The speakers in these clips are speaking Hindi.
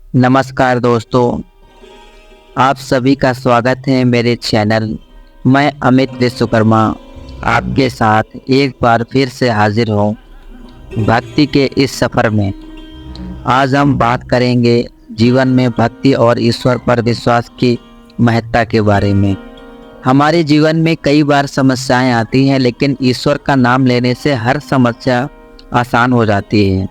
नमस्कार दोस्तों, आप सभी का स्वागत है मेरे चैनल। मैं अमित विश्वकर्मा आपके साथ एक बार फिर से हाजिर हूँ भक्ति के इस सफ़र में। आज हम बात करेंगे जीवन में भक्ति और ईश्वर पर विश्वास की महत्ता के बारे में। हमारे जीवन में कई बार समस्याएं आती हैं, लेकिन ईश्वर का नाम लेने से हर समस्या आसान हो जाती है।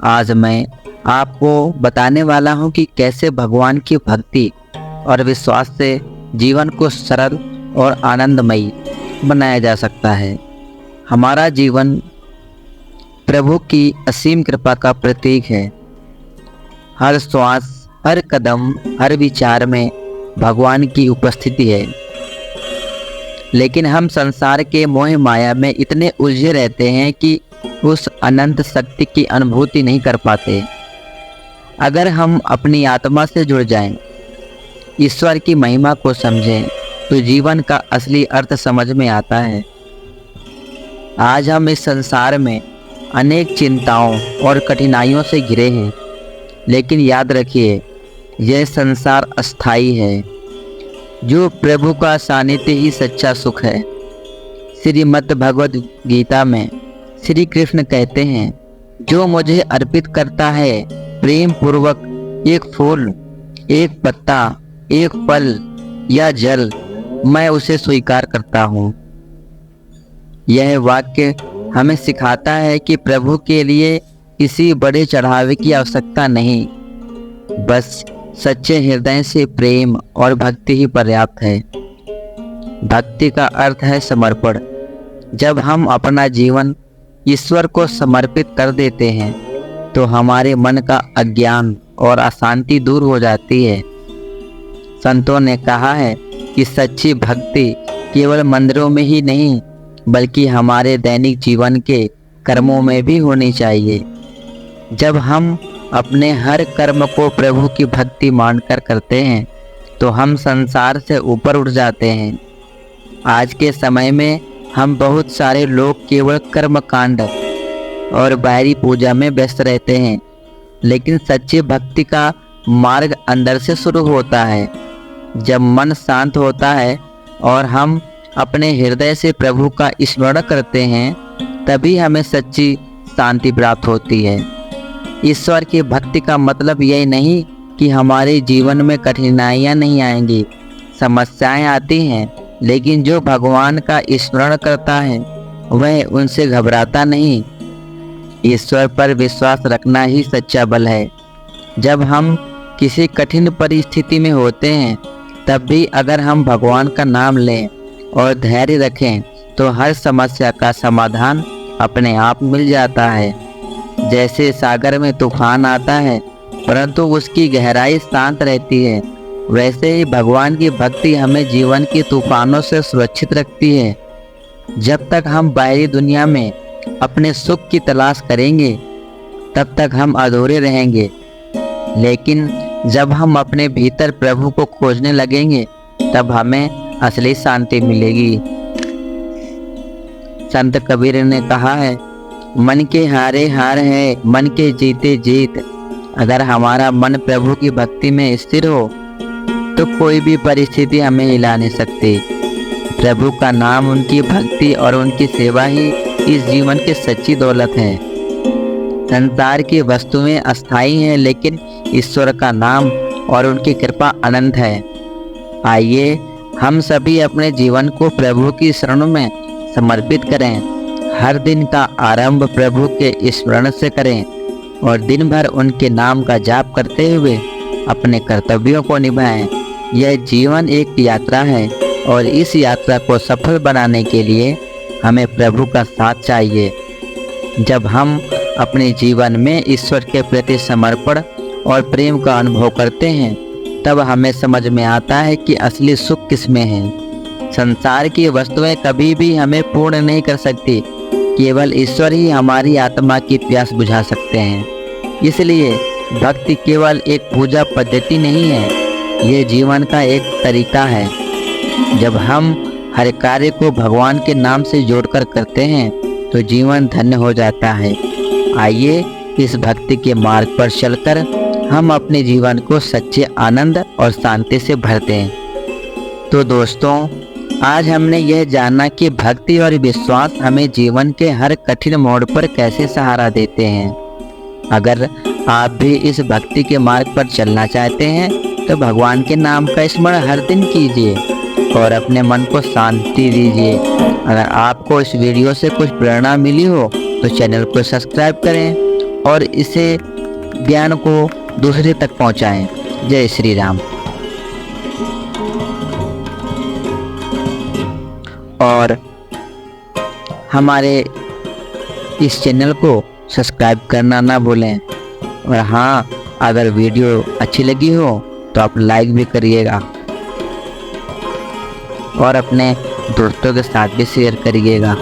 आज मैं आपको बताने वाला हूं कि कैसे भगवान की भक्ति और विश्वास से जीवन को सरल और आनंदमयी बनाया जा सकता है। हमारा जीवन प्रभु की असीम कृपा का प्रतीक है। हर श्वास, हर कदम, हर विचार में भगवान की उपस्थिति है। लेकिन हम संसार के मोह माया में इतने उलझे रहते हैं कि उस अनंत शक्ति की अनुभूति नहीं कर पाते। अगर हम अपनी आत्मा से जुड़ जाएं, ईश्वर की महिमा को समझें, तो जीवन का असली अर्थ समझ में आता है। आज हम इस संसार में अनेक चिंताओं और कठिनाइयों से घिरे हैं, लेकिन याद रखिए, यह संसार अस्थाई है। जो प्रभु का सानिध्य ही सच्चा सुख है। श्रीमद् भगवद गीता में श्री कृष्ण कहते हैं, जो मुझे अर्पित करता है प्रेम पूर्वक एक फूल, एक पत्ता, एक फल या जल, मैं उसे स्वीकार करता हूँ। यह वाक्य हमें सिखाता है कि प्रभु के लिए किसी बड़े चढ़ावे की आवश्यकता नहीं, बस सच्चे हृदय से प्रेम और भक्ति ही पर्याप्त है। भक्ति का अर्थ है समर्पण। जब हम अपना जीवन ईश्वर को समर्पित कर देते हैं, तो हमारे मन का अज्ञान और अशांति दूर हो जाती है। संतों ने कहा है कि सच्ची भक्ति केवल मंदिरों में ही नहीं, बल्कि हमारे दैनिक जीवन के कर्मों में भी होनी चाहिए। जब हम अपने हर कर्म को प्रभु की भक्ति मानकर करते हैं, तो हम संसार से ऊपर उठ जाते हैं। आज के समय में हम बहुत सारे लोग केवल कर्म कांड और बाहरी पूजा में व्यस्त रहते हैं, लेकिन सच्ची भक्ति का मार्ग अंदर से शुरू होता है। जब मन शांत होता है और हम अपने हृदय से प्रभु का स्मरण करते हैं, तभी हमें सच्ची शांति प्राप्त होती है। ईश्वर की भक्ति का मतलब यह नहीं कि हमारे जीवन में कठिनाइयाँ नहीं आएंगी। समस्याएं आती हैं, लेकिन जो भगवान का स्मरण करता है वह उनसे घबराता नहीं। ईश्वर पर विश्वास रखना ही सच्चा बल है। जब हम किसी कठिन परिस्थिति में होते हैं, तब भी अगर हम भगवान का नाम लें और धैर्य रखें, तो हर समस्या का समाधान अपने आप मिल जाता है। जैसे सागर में तूफान आता है, परंतु उसकी गहराई शांत रहती है, वैसे ही भगवान की भक्ति हमें जीवन के तूफानों से सुरक्षित रखती है। जब तक हम बाहरी दुनिया में अपने सुख की तलाश करेंगे, तब तक हम अधूरे रहेंगे। लेकिन जब हम अपने भीतर प्रभु को खोजने लगेंगे, तब हमें असली शांति मिलेगी। संत कबीर ने कहा है, मन के हारे हार है, मन के जीते जीत। अगर हमारा मन प्रभु की भक्ति में स्थिर हो, तो कोई भी परिस्थिति हमें हिला नहीं सकती। प्रभु का नाम, उनकी भक्ति और उनकी सेवा ही इस जीवन की सच्ची दौलत है। संसार की वस्तुएं अस्थाई हैं, लेकिन ईश्वर का नाम और उनकी कृपा अनंत है। आइए हम सभी अपने जीवन को प्रभु की शरण में समर्पित करें। हर दिन का आरंभ प्रभु के स्मरण से करें और दिन भर उनके नाम का जाप करते हुए अपने कर्तव्यों को निभाएं। यह जीवन एक यात्रा है, और इस यात्रा को सफल बनाने के लिए हमें प्रभु का साथ चाहिए। जब हम अपने जीवन में ईश्वर के प्रति समर्पण और प्रेम का अनुभव करते हैं, तब हमें समझ में आता है कि असली सुख किसमें है। संसार की वस्तुएं कभी भी हमें पूर्ण नहीं कर सकती, केवल ईश्वर ही हमारी आत्मा की प्यास बुझा सकते हैं। इसलिए भक्ति केवल एक पूजा पद्धति नहीं है, ये जीवन का एक तरीका है। जब हम हर कार्य को भगवान के नाम से जोड़कर करते हैं, तो जीवन धन्य हो जाता है। आइए इस भक्ति के मार्ग पर चलकर हम अपने जीवन को सच्चे आनंद और शांति से भरते हैं। तो दोस्तों, आज हमने यह जाना कि भक्ति और विश्वास हमें जीवन के हर कठिन मोड़ पर कैसे सहारा देते हैं। अगर आप भी इस भक्ति के मार्ग पर चलना चाहते हैं तो भगवान के नाम का स्मरण हर दिन कीजिए और अपने मन को शांति दीजिए। अगर आपको इस वीडियो से कुछ प्रेरणा मिली हो तो चैनल को सब्सक्राइब करें और इसे ज्ञान को दूसरे तक पहुंचाएं। जय श्री राम। और हमारे इस चैनल को सब्सक्राइब करना ना भूलें। और हाँ, अगर वीडियो अच्छी लगी हो तो आप लाइक भी करिएगा और अपने दोस्तों के साथ भी शेयर करिएगा।